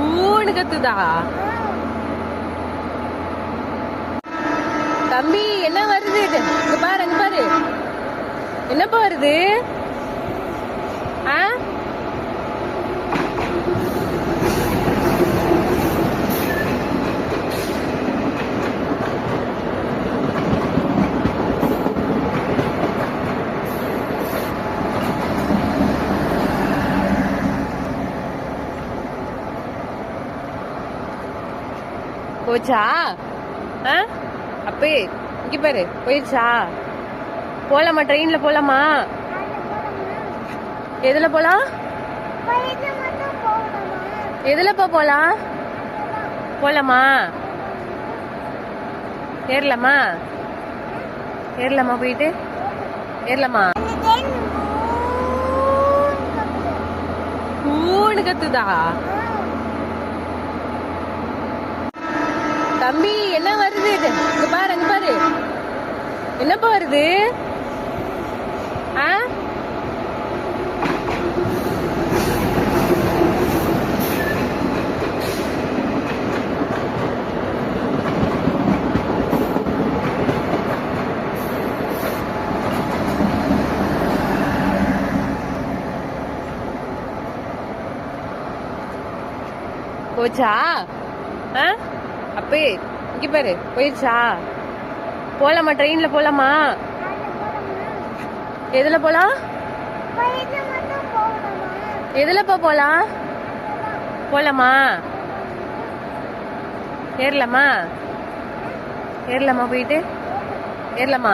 ஊன்னு கத்துதா? தம்பி என்ன வருது? இங்க பாரு, அங்க பாரு. என்னப்பா வருது? ஆ? போச்சா? அப்பே இங்க பாரு, போயிடுச்சா? போலாமா? ட்ரெயின்ல போலாமா? எதுல போலாம்? எதுலப்பா போலாம்? போலாமா? ஏறலாமா? ஏறலாமா? போயிட்டு ஏறலாமா? ஊன்னு கத்துதா? தம்பி என்ன வருது? இங்க பாரு, அங்க பாரு. என்னப்பா வருது? ஆ? போச்சா? அப்பே இங்க பாரு, போயிடுச்சா? போலாமா? ட்ரெயின்ல போலாமா? எதுல போலாம்? எதுலப்பா போலாம்? போலாமா? ஏறலாமா? ஏறலாமா? போயிட்டு ஏறலாமா?